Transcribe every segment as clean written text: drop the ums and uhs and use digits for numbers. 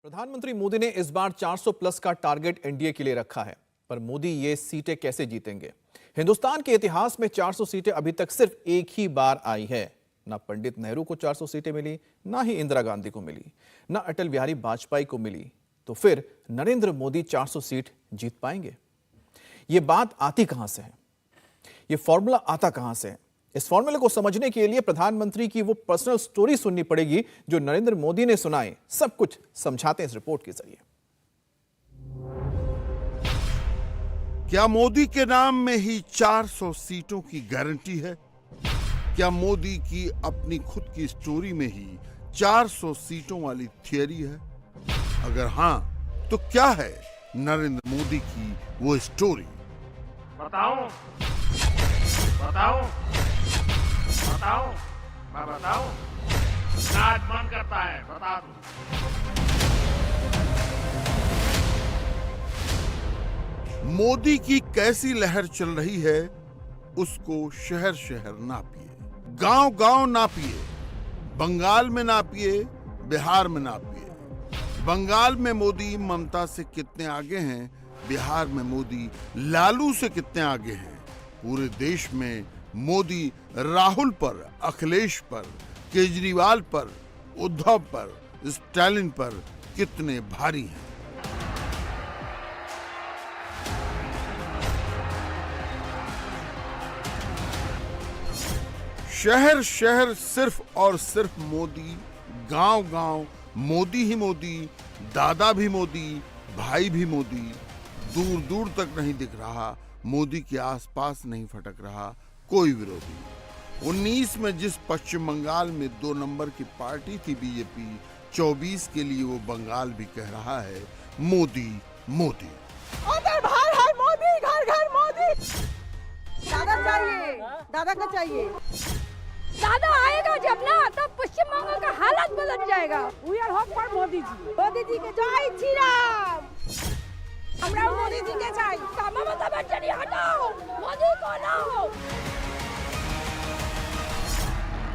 प्रधानमंत्री मोदी ने इस बार 400 प्लस का टारगेट एनडीए के लिए रखा है, पर मोदी ये सीटें कैसे जीतेंगे? हिंदुस्तान के इतिहास में 400 सीटें अभी तक सिर्फ एक ही बार आई है। ना पंडित नेहरू को 400 सीटें मिली, ना ही इंदिरा गांधी को मिली, ना अटल बिहारी वाजपेयी को मिली। तो फिर नरेंद्र मोदी 400 सीट जीत पाएंगे? ये बात आती कहां से है? ये फॉर्मूला आता कहां से है? इस फॉर्मूले को समझने के लिए प्रधानमंत्री की वो पर्सनल स्टोरी सुननी पड़ेगी जो नरेंद्र मोदी ने सुनाई। सब कुछ समझाते हैं इस रिपोर्ट के जरिए। क्या मोदी के नाम में ही 400 सीटों की गारंटी है? क्या मोदी की अपनी खुद की स्टोरी में ही 400 सीटों वाली थियरी है? अगर हां, तो क्या है नरेंद्र मोदी की वो स्टोरी? बताऊं? बताऊं? मैं बताऊं? आज मन करता है बता दूं। मोदी की कैसी लहर चल रही है उसको शहर शहर नापिए, गांव गांव नापिए, बंगाल में नापिए, बिहार में नापिए। बंगाल में मोदी ममता से कितने आगे हैं, बिहार में मोदी लालू से कितने आगे हैं। पूरे देश में मोदी राहुल पर, अखिलेश पर, केजरीवाल पर, उद्धव पर, स्टालिन पर कितने भारी हैं। शहर शहर सिर्फ और सिर्फ मोदी, गांव गांव मोदी ही मोदी, दादा भी मोदी, भाई भी मोदी। दूर दूर तक नहीं दिख रहा, मोदी के आसपास नहीं फटक रहा कोई विरोधी। 19 में जिस पश्चिम बंगाल में 2 नंबर की पार्टी थी बीजेपी, 24 के लिए वो बंगाल भी कह रहा है मोदी मोदी। उधर बाहर है मोदी, घर घर मोदी। दादा चाहिए, दादा का चाहिए। दादा आएगा जब ना, तब पश्चिम बंगाल का हालत बदल जाएगा। We are hope for Modi ji. Modi ji के जय श्री राम। हमरा मोदी जी के चाहिए। ममता बनर्जी हटाओ, मोदी को लाओ।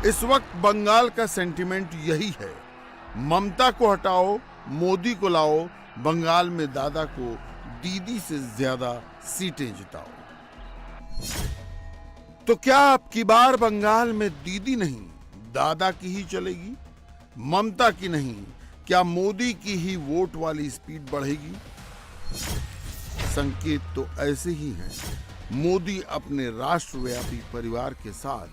इस वक्त बंगाल का सेंटिमेंट यही है, ममता को हटाओ, मोदी को लाओ, बंगाल में दादा को दीदी से ज्यादा सीटें जिताओ। तो क्या अब की बार बंगाल में दीदी नहीं, दादा की ही चलेगी? ममता की नहीं, क्या मोदी की ही वोट वाली स्पीड बढ़ेगी? संकेत तो ऐसे ही हैं। मोदी अपने राष्ट्रव्यापी परिवार के साथ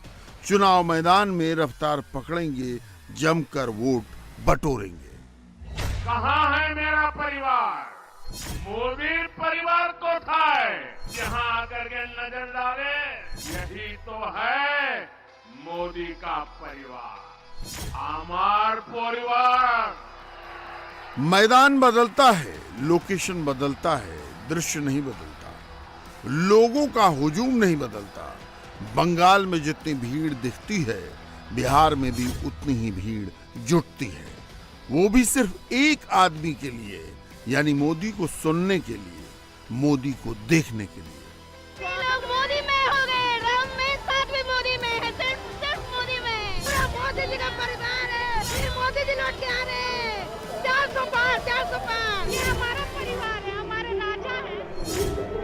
चुनाव मैदान में रफ्तार पकड़ेंगे, जमकर वोट बटोरेंगे। कहाँ है मेरा परिवार? मोदी परिवार तो था, यहाँ आकर के नजर डाले, यही तो है मोदी का परिवार, हमार परिवार। मैदान बदलता है, लोकेशन बदलता है, दृश्य नहीं बदलता, लोगों का हुजूम नहीं बदलता। बंगाल में जितनी भीड़ दिखती है, बिहार में भी उतनी ही भीड़ जुटती है, वो भी सिर्फ एक आदमी के लिए, यानी मोदी को सुनने के लिए, मोदी को देखने के लिए। लोग मोदी में हो गए, राम में साथ में मोदी में है, सिर्फ मोदी में। पूरा मोदी जी का परिवार है, फिर मोदी जी लौट के आ रहे हैं। 400 पार, 400 पार। ये हमारा परिवार है, हमारे राजा है।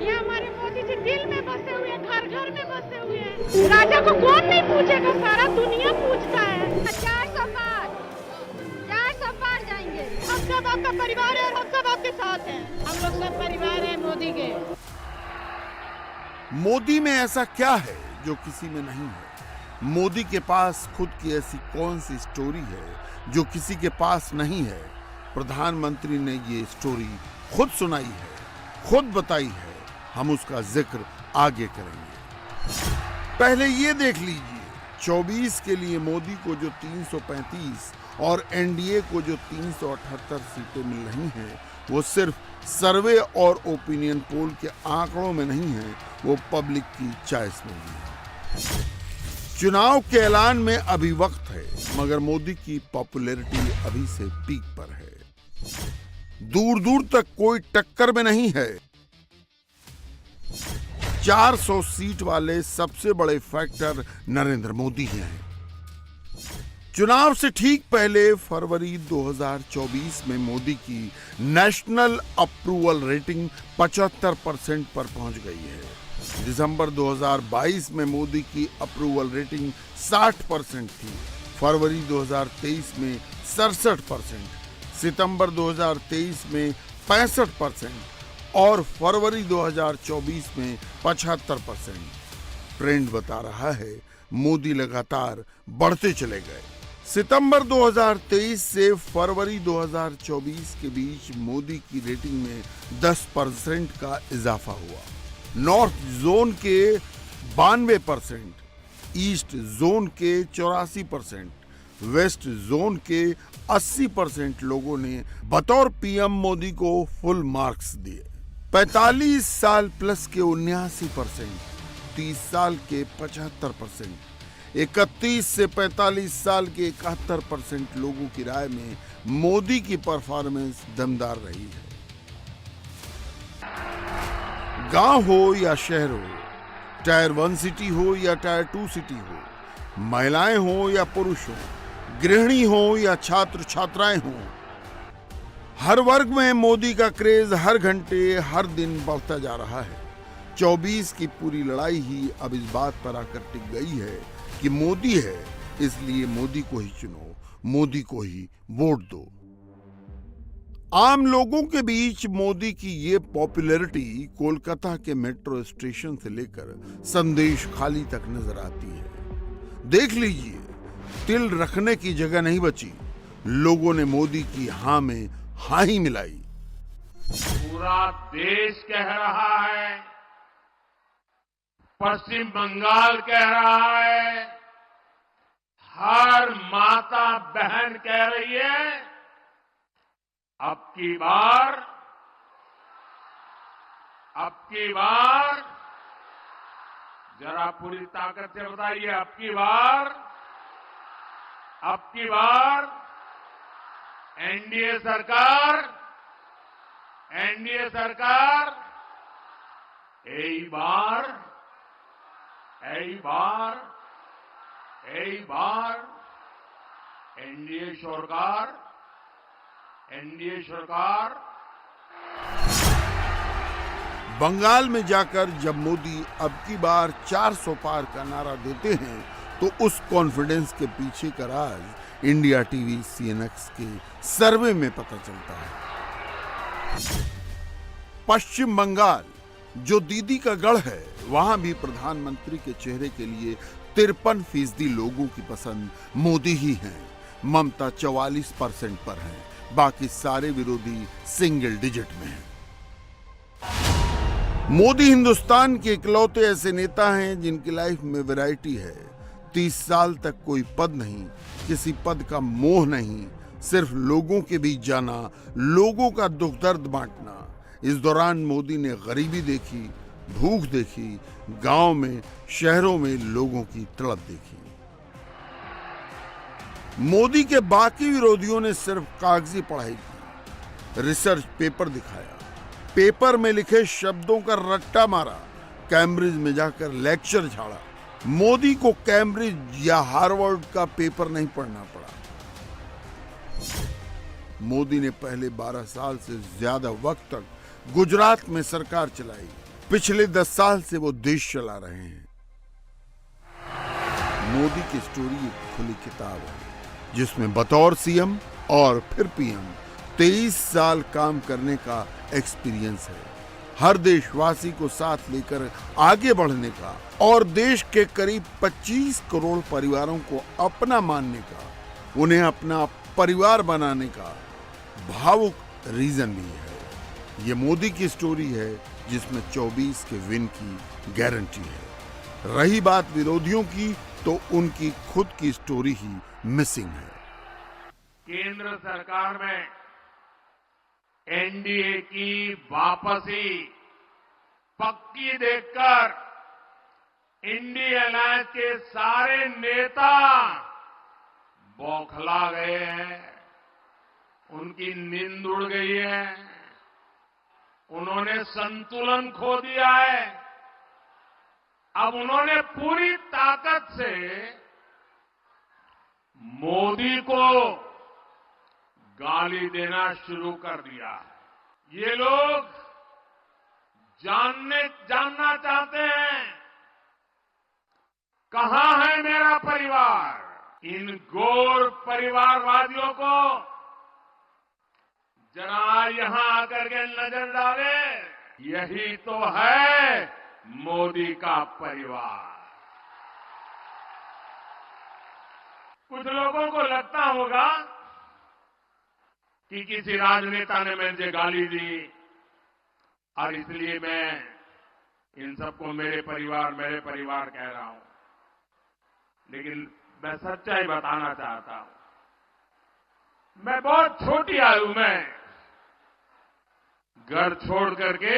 ये हमारे मोदी जी दिल में बसे हुए, घर घर में बसे हुए हैं। राजा को कौन नहीं पूछेगा, सारा दुनिया पूछता है। 400 पार, 400 पार जाएंगे। हम सब आपका परिवार है और हम सब आपके साथ हैं। हम लोग सब परिवार है मोदी के। मोदी में ऐसा क्या है जो किसी में नहीं है? मोदी के पास खुद की ऐसी कौन सी स्टोरी है जो किसी के पास नहीं है? प्रधानमंत्री ने ये स्टोरी खुद सुनाई है, खुद बताई है। हम उसका जिक्र आगे करेंगे। पहले ये देख लीजिए, 24 के लिए मोदी को जो 335 और एनडीए को जो 378 सीटें मिल रही हैं, वो सिर्फ सर्वे और ओपिनियन पोल के आंकड़ों में नहीं है, वो पब्लिक की चॉइस में भी है। चुनाव के ऐलान में अभी वक्त है, मगर मोदी की पॉपुलैरिटी अभी से पीक पर है। दूर दूर तक कोई टक्कर में नहीं है। 400 सीट वाले सबसे बड़े फैक्टर नरेंद्र मोदी हैं। चुनाव से ठीक पहले फरवरी 2024 में मोदी की नेशनल अप्रूवल रेटिंग 75% पर पहुंच गई है। दिसंबर 2022 में मोदी की अप्रूवल रेटिंग 60% थी। फरवरी 2023 में 67%, सितंबर 2023 में 65% और फरवरी 2024 में 75%। ट्रेंड बता रहा है मोदी लगातार बढ़ते चले गए। सितंबर 2023 से फरवरी 2024 के बीच मोदी की रेटिंग में 10% का इजाफा हुआ। नॉर्थ जोन के 92%, ईस्ट जोन के 84%, वेस्ट जोन के 80% लोगों ने बतौर पीएम मोदी को फुल मार्क्स दिए। 45 साल प्लस के 79%, 30 साल के 75%, 31 से 45 साल के 71% लोगों की राय में मोदी की परफॉर्मेंस दमदार रही है। गांव हो या शहर हो, टायर 1 सिटी हो या टायर 2 सिटी हो, महिलाएं हो या पुरुष हो, गृहिणी हो या छात्र छात्राएं हो, हर वर्ग में मोदी का क्रेज हर घंटे हर दिन बढ़ता जा रहा है। 24 की पूरी लड़ाई ही अब इस बात पर आकर टिक गई है कि मोदी है, इसलिए मोदी को ही चुनो, मोदी को ही वोट दो। आम लोगों के बीच मोदी की ये पॉपुलैरिटी कोलकाता के मेट्रो स्टेशन से लेकर संदेश खाली तक नजर आती है। देख लीजिए, तिल रखने की जगह नहीं बची। लोगों ने मोदी की हां में हां ही मिलाई। पूरा देश कह रहा है, पश्चिम बंगाल कह रहा है, हर माता बहन कह रही है, अब की बार जरा पूरी ताकत से बताइए, अब की बार एनडीए सरकार यही बार एनडीए सरकार। बंगाल में जाकर जब मोदी अब की बार 400 पार का नारा देते हैं तो उस कॉन्फिडेंस के पीछे का राज इंडिया टीवी CNX के सर्वे में पता चलता है। पश्चिम बंगाल जो दीदी का गढ़ है, वहां भी प्रधानमंत्री के चेहरे के लिए 53% लोगों की पसंद मोदी ही हैं। ममता 44% पर है, बाकी सारे विरोधी सिंगल डिजिट में हैं। मोदी हिंदुस्तान के इकलौते ऐसे नेता हैं जिनकी लाइफ में वैरायटी है। 30 साल तक कोई पद नहीं, किसी पद का मोह नहीं, सिर्फ लोगों के बीच जाना, लोगों का दुख दर्द बांटना। इस दौरान मोदी ने गरीबी देखी, भूख देखी, गांव में शहरों में लोगों की तड़प देखी। मोदी के बाकी विरोधियों ने सिर्फ कागजी पढ़ाई की, रिसर्च पेपर दिखाया, पेपर में लिखे शब्दों का रट्टा मारा, कैम्ब्रिज में जाकर लेक्चर झाड़ा। मोदी को कैम्ब्रिज या हार्वर्ड का पेपर नहीं पढ़ना पड़ा। मोदी ने पहले 12 साल से ज्यादा वक्त तक गुजरात में सरकार चलाई। पिछले 10 साल से वो देश चला रहे हैं। मोदी की स्टोरी एक खुली किताब है जिसमें बतौर सीएम और फिर पीएम 23 साल काम करने का एक्सपीरियंस है। हर देशवासी को साथ लेकर आगे बढ़ने का और देश के करीब 25 करोड़ परिवारों को अपना मानने का, उन्हें अपना परिवार बनाने का भावुक रीजन भी है। ये मोदी की स्टोरी है जिसमें 24 के विन की गारंटी है। रही बात विरोधियों की, तो उनकी खुद की स्टोरी ही मिसिंग है। केंद्र सरकार में एनडीए की वापसी पक्की देखकर इंडिया अलायंस के सारे नेता बौखला गए हैं, उनकी नींद उड़ गई है, उन्होंने संतुलन खो दिया है। अब उन्होंने पूरी ताकत से मोदी को गाली देना शुरू कर दिया है। ये लोग जानना चाहते हैं कहां है मेरा परिवार। इन गोर परिवारवादियों को जरा यहां आकर के नजर डाले, यही तो है मोदी का परिवार। कुछ लोगों को लगता होगा कि किसी राजनेता ने मुझे गाली दी और इसलिए मैं इन सबको मेरे परिवार कह रहा हूं। लेकिन मैं सच्चाई बताना चाहता हूं। मैं बहुत छोटी आयु में घर छोड़ करके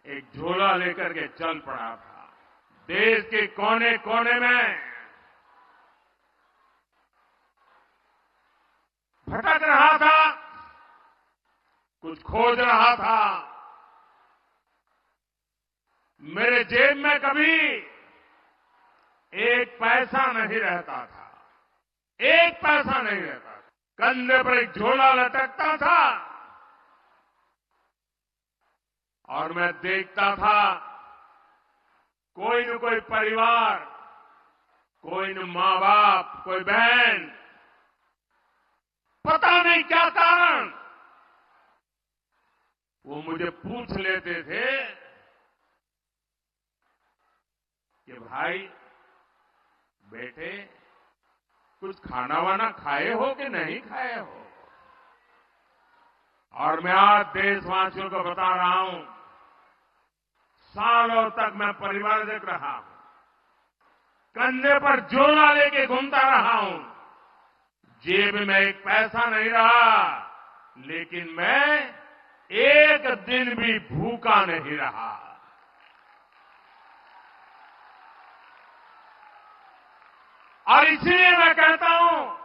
एक झोला लेकर के चल पड़ा था। देश के कोने कोने में भटक रहा था, कुछ खोज रहा था। मेरे जेब में कभी एक पैसा नहीं रहता था, एक पैसा नहीं रहता था। कंधे पर एक झोला लटकता था और मैं देखता था कोई न कोई परिवार, कोई न माँ बाप, कोई बहन, पता नहीं क्या कारण वो मुझे पूछ लेते थे कि भाई बेटे कुछ खाना वाना खाए हो कि नहीं खाए हो। और मैं आज देशवासियों को बता रहा हूं, सालों तक मैं परिवारिक रहा हूं, कंधे पर झोला लेके घूमता रहा हूं, जेब में एक पैसा नहीं रहा, लेकिन मैं एक दिन भी भूखा नहीं रहा। और इसलिए मैं कहता हूं